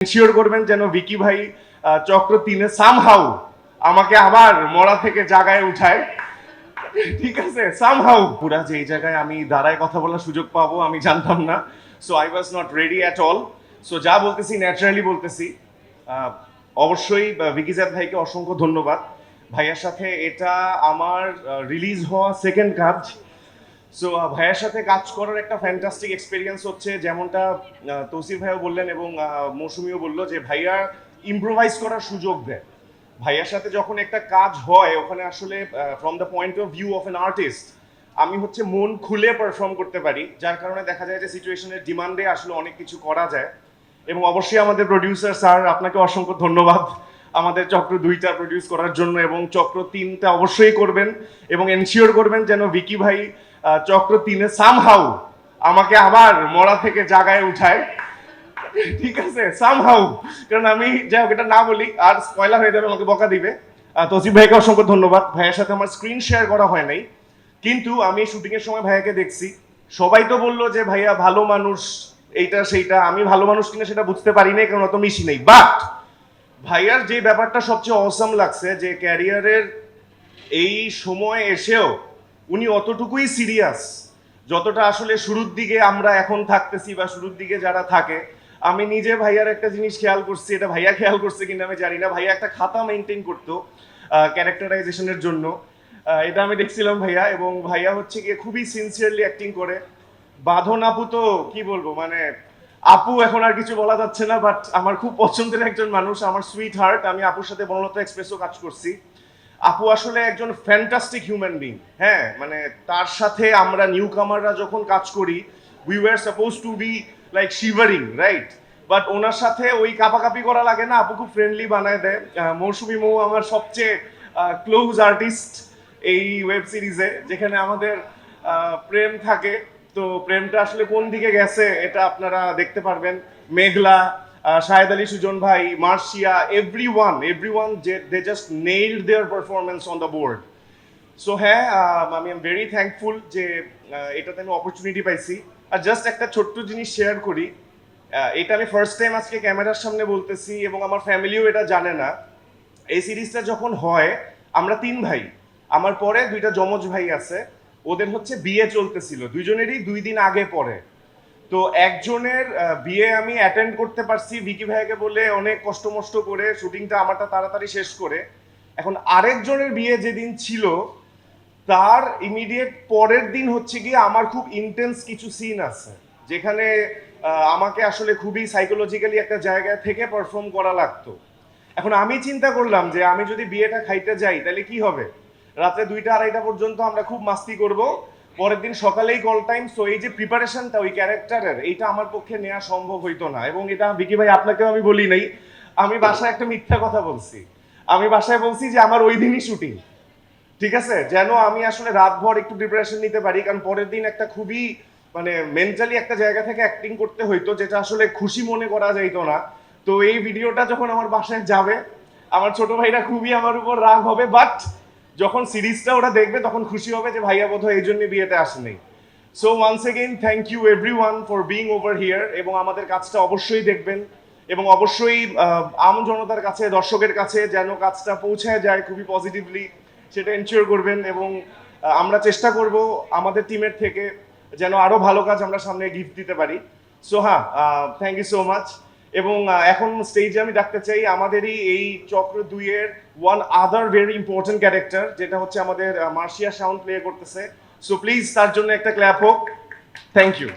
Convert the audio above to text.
Ensure করবেন যেন ভিকি ভাই চক্র 3-এ সামহাউ আমাকে আবার মরা থেকে জায়গায় উঠায়। ঠিক আছে, সামহাউ পুরা যে এই জায়গায় আমি দাঁড়ায় কথা বলার সুযোগ পাবো আমি জানতাম না। So I was not ready at all. So যা বলতেছি ন্যাচারালি বলতেছি। অবশ্যই ভিকিজাত ভাইকে অসংখ্য ধন্যবাদ। ভাইয়ার সাথে এটা আমার রিলিজ হওয়া সেকেন্ড কাজ। সো ভাইয়ের সাথে কাজ করার একটা ফ্যান্টাস্টিক এক্সপিরিয়েন্স হচ্ছে, যেমনটা তৌসিফ ভাইও বললেন এবং মৌসুমিও বললো যে ভাইয়া ইম্প্রোভাইজ করার সুযোগ দেয়। ভাইয়ার সাথে যখন একটা কাজ হয় ওখানে আসলে from the point of view of an artist আমি হচ্ছে মন খুলে পারফর্ম করতে পারি, যার কারণে দেখা যায় যে সিচুয়েশনের ডিমান্ডে আসলে অনেক কিছু করা যায়। এবং অবশ্যই আমাদের প্রডিউসার স্যার, আপনাকে অসংখ্য ধন্যবাদ আমাদের চক্র 2টা প্রডিউস করার জন্য, এবং চক্র 3টা অবশ্যই করবেন এবং এনশিওর করবেন যেন ভিকি ভাই চক্র 3-এ সামহাউ আমাকে আবার মরা থেকে জায়গায় উঠায়। ঠিক আছে, সামহাউ, কারণ আমি যাই হোক এটা না বলি আর স্পয়লার হয়ে যাবে, আমাকে বকা দিবে। তৌসিফ ভাইকে অসংখ্য ধন্যবাদ। ভাইয়ের সাথে আমার স্ক্রিন শেয়ার করা হয় নাই, কিন্তু আমি শুটিং এর সময় ভাইয়াকে দেখছি। সবাই তো বললো যে ভাইয়া ভালো মানুষ, এইটা সেইটা। আমি ভালো মানুষ কিনা সেটা বুঝতে পারি নাই, কারণ অত মিশি নেই। বাট ভাইয়ার যে ব্যাপারটা সবচেয়ে অসাম লাগছে, যে ক্যারিয়ারের এই সময় এসেও উনি অতটুকুই সিরিয়াস যতটা আসলে শুরুর দিকে আমরা এখন থাকতেছি বা শুরুর দিকে যারা থাকে। আমি নিজে ভাইয়ার একটা জিনিস খেয়াল করছি, এটা ভাইয়া খেয়াল করছে কিনা আমি জানি না, ভাইয়া একটা খাতা মেনটেন করতো ক্যারেক্টারাইজেশনের জন্য। এটা আমি দেখছিলাম ভাইয়া, এবং ভাইয়া হচ্ছে গিয়ে খুবই সিনসিয়ারলি অ্যাক্টিং করে। বাঁধন আপু তো কি বলবো, মানে আপু এখন আর কিছু বলা যাচ্ছে না, বাট আমার খুব পছন্দের একজন মানুষ, আমার সুইট হার্ট। আমি আপুর সাথে বনলতা এক্সপ্রেসও কাজ করছি। আপু আসলে একজন ফ্যান্টাস্টিক হিউম্যান বিং। হ্যাঁ, মানে তার সাথে আমরা নিউ কামাররা যখন কাজ করি, we were supposed to be like shivering, right? But ওনার সাথে ওই কাপাকাপি করা লাগে না, আপু খুব ফ্রেন্ডলি বানায় দেয়। মৌসুমি মৌ আমার সবচেয়ে ক্লোজ আর্টিস্ট এই ওয়েব সিরিজে, যেখানে আমাদের প্রেম থাকে। তো প্রেমটা আসলে কোন দিকে গেছে এটা আপনারা দেখতে পারবেন। মেঘলা, শাহেদ আলী সুজন ভাই, Marcia, everyone they just nailed their performance on the board. So হ্যাঁ, আমি এম ভেরি থ্যাঙ্কফুল যে এটাতে আমি অপরচুনিটি পাইছি। আর জাস্ট একটা ছোট্ট জিনিস শেয়ার করি, এটা আমি ফার্স্ট টাইম আজকে ক্যামেরার সামনে বলতেছি এবং আমার ফ্যামিলিও এটা জানে না। এই সিরিজটা যখন হয়, আমরা 3 ভাই, আমার পরে 2টা যমজ ভাই আছে, ওদের হচ্ছে বিয়ে চলতেছিল, দুইজনেরই 2 দিন আগে পরে। তো একজনের বিয়ে আমি অ্যাটেন্ড করতে পারছি ভিকি ভাইকে বলে, অনেক কষ্ট মষ্ট করে শুটিংটা আমারটা তাড়াতাড়ি শেষ করে। এখন আরেকজনের বিয়ে যেদিন ছিল, তার ইমিডিয়েট পরের দিন হচ্ছে গিয়ে আমার খুব ইন্টেন্স কিছু সিন আছে, যেখানে আমাকে আসলে খুবই সাইকোলজিক্যালি একটা জায়গা থেকে পারফর্ম করা লাগতো। এখন আমি চিন্তা করলাম যে আমি যদি বিয়েটা খাইতে যাই তাহলে কি হবে, রাতে 2টা-2:30 পর্যন্ত আমরা খুব মাস্তি করব, পরের দিন সকালেই কল টাইম। সো এই যে প্রিপারেশনটা ওই ক্যারেক্টারের, এইটা আমার পক্ষে নেওয়া সম্ভব হইতো না। এবং এটা ভিকি ভাই আপনাকেও আমি বলি নাই, আমি বাসায় একটা মিথ্যা কথা বলছি। আমি বাসায় বলছি যে আমার ওই দিনই শুটিং, ঠিক আছে, যেন আমি আসলে রাতভর একটু প্রিপারেশন নিতে পারি, কারণ পরের দিন একটা খুবই মানে মেন্টালি একটা জায়গা থেকে অ্যাক্টিং করতে হইতো, যেটা আসলে খুশি মনে করা যাইতো না। তো এই ভিডিওটা যখন আমার বাসায় যাবে, আমার ছোট ভাইরা খুবই আমার উপর রাগ হবে, বাট যখন সিরিজটা ওরা দেখবে তখন খুশি হবে যে ভাইয়া বোধহয় এই জন্য বিয়েতে আসেনি। So once again thank you everyone for being over here, এবং আমাদের কাজটা অবশ্যই দেখবেন, এবং অবশ্যই আম জনতার কাছে, দর্শকের কাছে যেন কাজটা পৌঁছায় যায় খুবই পজিটিভলি, সেটা এনশিওর করবেন। এবং আমরা চেষ্টা করব আমাদের টিমের থেকে যেন আরো ভালো কাজ আমরা সামনে গিফট দিতে পারি। সো হ্যাঁ, থ্যাংক ইউ সো মাচ। এবং এখন স্টেজে আমি ডাকতে চাই আমাদেরই এই চক্র 2-এর one other very important character, যেটা হচ্ছে আমাদের মার্শিয়া সাউন্ড প্লে করতেছে। সো প্লিজ তার জন্য একটা ক্ল্যাপ হোক। Thank you.